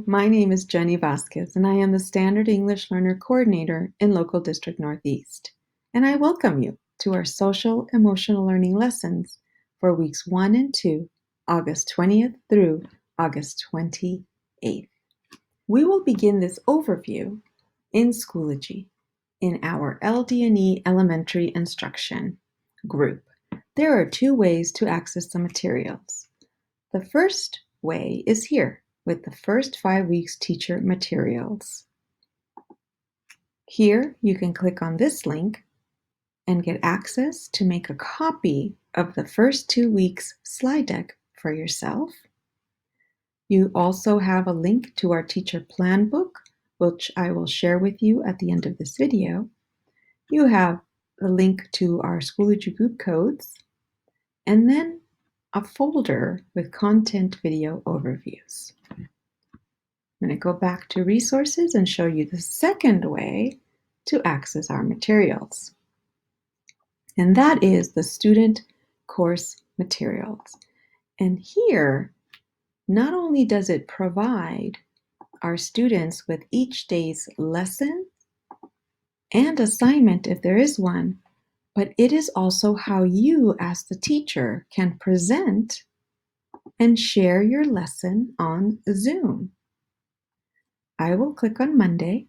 my name is Jenny Vasquez, and I am the Standard English Learner Coordinator in Local District Northeast. And I welcome you to our Social Emotional Learning lessons for weeks 1 and 2, August 20th through August 28th. We will begin this overview in Schoology in our LD&E Elementary Instruction group. There are 2 ways to access the materials. The first way is here with the first 5 weeks teacher materials. Here you can click on this link and get access to make a copy of the first 2 weeks slide deck for yourself. You also have a link to our teacher plan book, which I will share with you at the end of this video. You have the link to our Schoology group codes, and then a folder with content video overviews. I'm going to go back to resources and show you the second way to access our materials. And that is the student course materials. And here, not only does it provide our students with each day's lesson and assignment if there is one, but it is also how you as the teacher can present and share your lesson on Zoom. I will click on Monday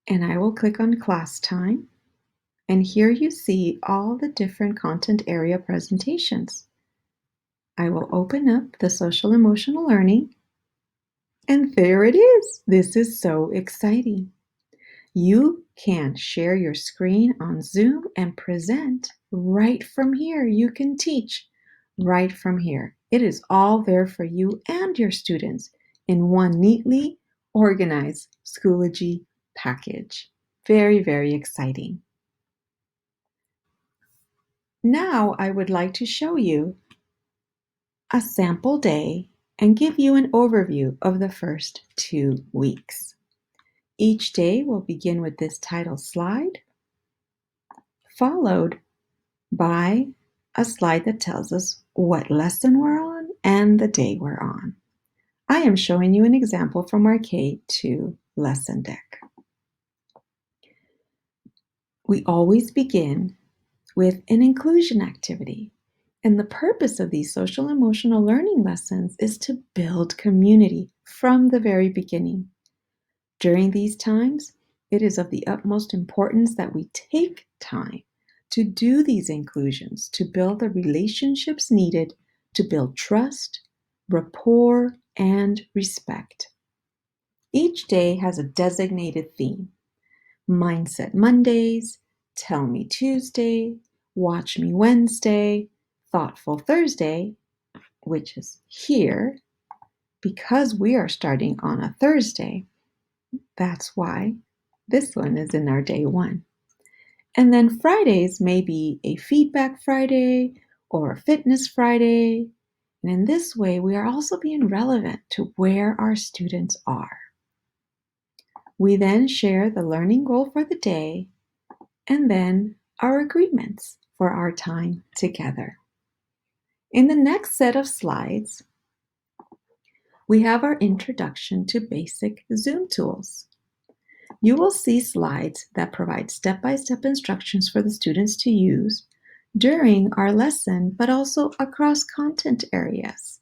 and I will click on class time, and here you see all the different content area presentations. I will open up the social emotional learning, and there it is. This is so exciting. You can share your screen on Zoom and present right from here. You can teach right from here. It is all there for you and your students in one neatly organized Schoology package. Very, very exciting. Now I would like to show you a sample day and give you an overview of the first 2 weeks. Each day will begin with this title slide, followed by a slide that tells us what lesson we're on and the day we're on. I am showing you an example from our K2 lesson deck. We always begin with an inclusion activity. And the purpose of these social emotional learning lessons is to build community from the very beginning. During these times, it is of the utmost importance that we take time to do these inclusions, to build the relationships needed to build trust, rapport, and respect. Each day has a designated theme. Mindset Mondays, Tell Me Tuesday, Watch Me Wednesday, Thoughtful Thursday, which is here, because we are starting on a Thursday. That's why this one is in our day 1. And then Fridays may be a feedback Friday or a fitness Friday. And in this way, we are also being relevant to where our students are. We then share the learning goal for the day and then our agreements for our time together. In the next set of slides, we have our introduction to basic Zoom tools. You will see slides that provide step-by-step instructions for the students to use during our lesson, but also across content areas.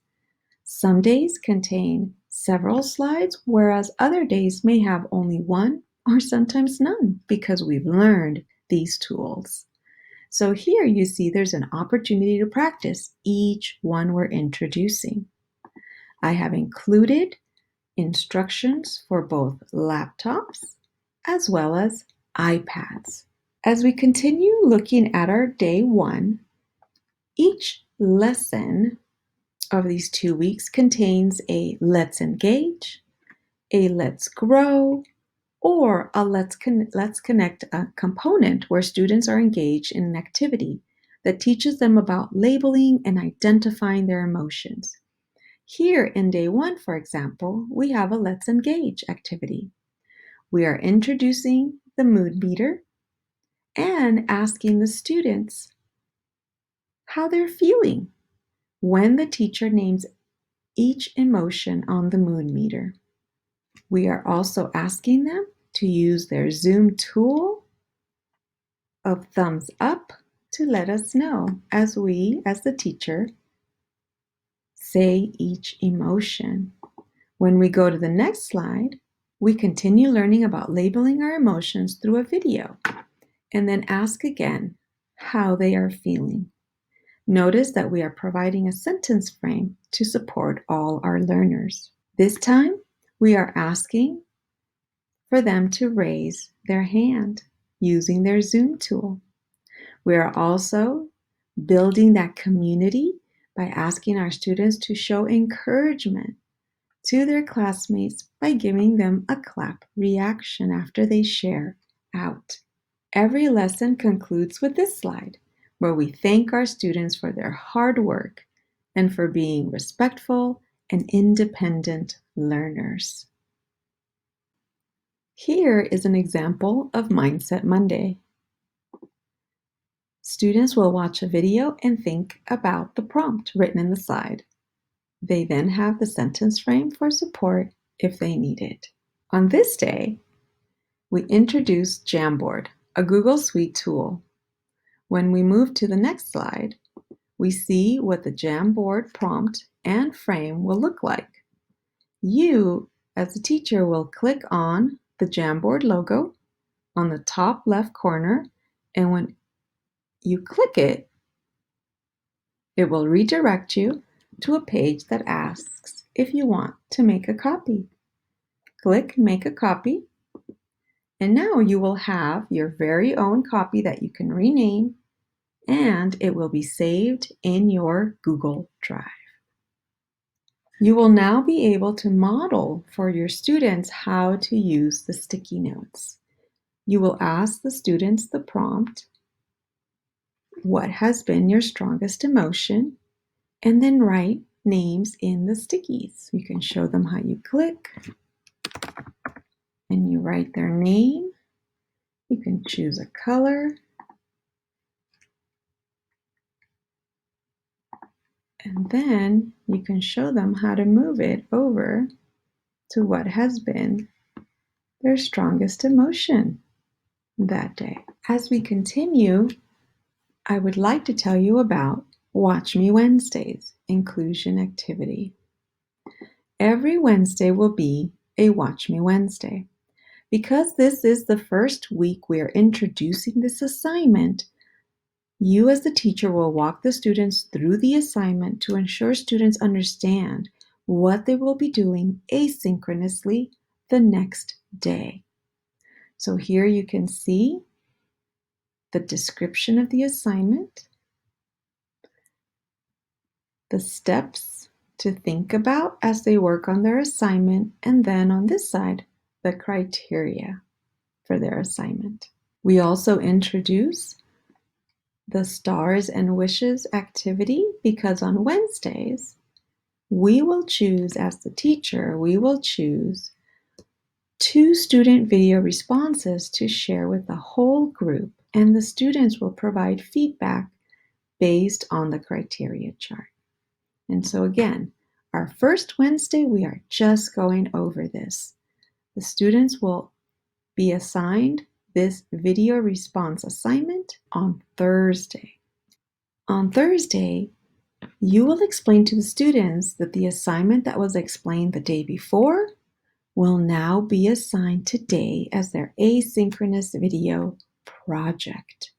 Some days contain several slides, whereas other days may have only one or sometimes none because we've learned these tools. So here you see there's an opportunity to practice each one we're introducing. I have included instructions for both laptops as well as iPads. As we continue looking at our day 1, each lesson of these 2 weeks contains a Let's Engage, a Let's Grow, or a Let's Connect component where students are engaged in an activity that teaches them about labeling and identifying their emotions. Here in day 1, for example, we have a Let's Engage activity. We are introducing the mood meter and asking the students how they're feeling when the teacher names each emotion on the mood meter. We are also asking them to use their Zoom tool of thumbs up to let us know as we, as the teacher, say each emotion. When we go to the next slide, we continue learning about labeling our emotions through a video and then ask again how they are feeling. Notice that we are providing a sentence frame to support all our learners. This time, we are asking for them to raise their hand using their Zoom tool. We are also building that community by asking our students to show encouragement to their classmates by giving them a clap reaction after they share out. Every lesson concludes with this slide, where we thank our students for their hard work and for being respectful and independent learners. Here is an example of Mindset Monday. Students will watch a video and think about the prompt written in the slide. They then have the sentence frame for support if they need it. On this day, we introduce Jamboard, a Google Suite tool. When we move to the next slide, we see what the Jamboard prompt and frame will look like. You, as a teacher, will click on the Jamboard logo on the top left corner, and when you click it, it will redirect you to a page that asks if you want to make a copy. Click Make a Copy, and now you will have your very own copy that you can rename, and it will be saved in your Google Drive. You will now be able to model for your students how to use the sticky notes. You will ask the students the prompt, what has been your strongest emotion? And then write names in the stickies. You can show them how you click and you write their name. You can choose a color. And then you can show them how to move it over to what has been their strongest emotion that day. As we continue, I would like to tell you about Watch Me Wednesdays, inclusion activity. Every Wednesday will be a Watch Me Wednesday. Because this is the first week we are introducing this assignment, you as the teacher will walk the students through the assignment to ensure students understand what they will be doing asynchronously the next day. So here you can see the description of the assignment, the steps to think about as they work on their assignment, and then on this side, the criteria for their assignment. We also introduce the Stars and Wishes activity because on Wednesdays, we will choose, as the teacher, we will choose 2 student video responses to share with the whole group, and the students will provide feedback based on the criteria chart. And so again, our first Wednesday, we are just going over this. The students will be assigned this video response assignment on Thursday. On Thursday, you will explain to the students that the assignment that was explained the day before will now be assigned today as their asynchronous video project.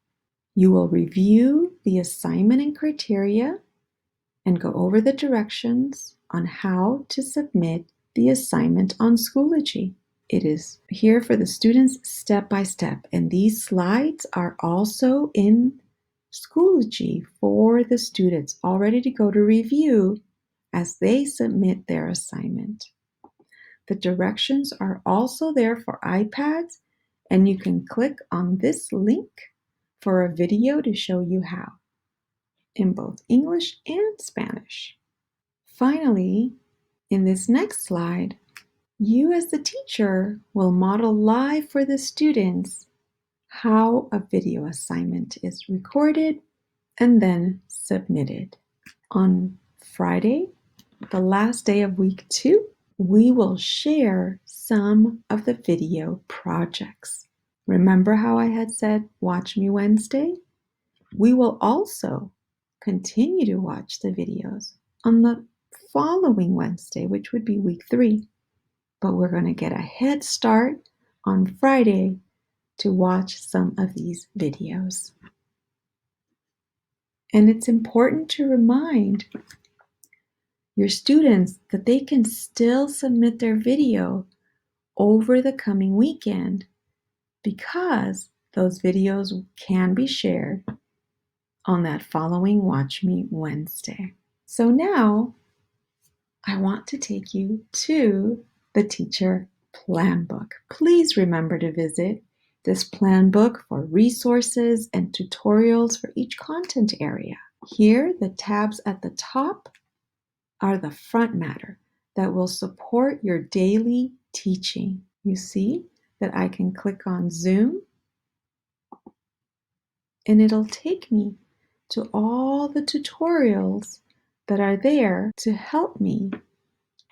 You will review the assignment and criteria and go over the directions on how to submit the assignment on Schoology. It is here for the students step by step, and these slides are also in Schoology for the students all ready to go to review as they submit their assignment. The directions are also there for iPads, and you can click on this link for a video to show you how in both English and Spanish. Finally, in this next slide, you as the teacher will model live for the students how a video assignment is recorded and then submitted. On Friday, the last day of week 2, we will share some of the video projects. Remember how I had said, Watch Me Wednesday? We will also continue to watch the videos on the following Wednesday, which would be week 3. But we're going to get a head start on Friday to watch some of these videos. And it's important to remind your students that they can still submit their video over the coming weekend because those videos can be shared on that following Watch Me Wednesday. So now I want to take you to the teacher plan book. Please remember to visit this plan book for resources and tutorials for each content area. Here, the tabs at the top are the front matter that will support your daily teaching. You see that I can click on Zoom and it'll take me to all the tutorials that are there to help me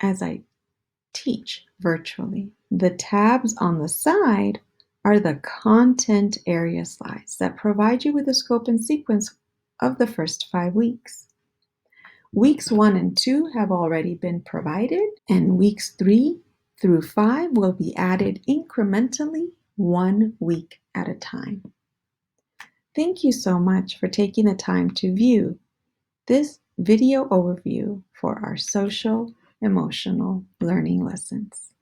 as I teach virtually. The tabs on the side are the content area slides that provide you with the scope and sequence of the first 5 weeks. Weeks 1 and 2 have already been provided, and weeks 3 through 5 will be added incrementally 1 week at a time. Thank you so much for taking the time to view this video overview for our social emotional learning lessons.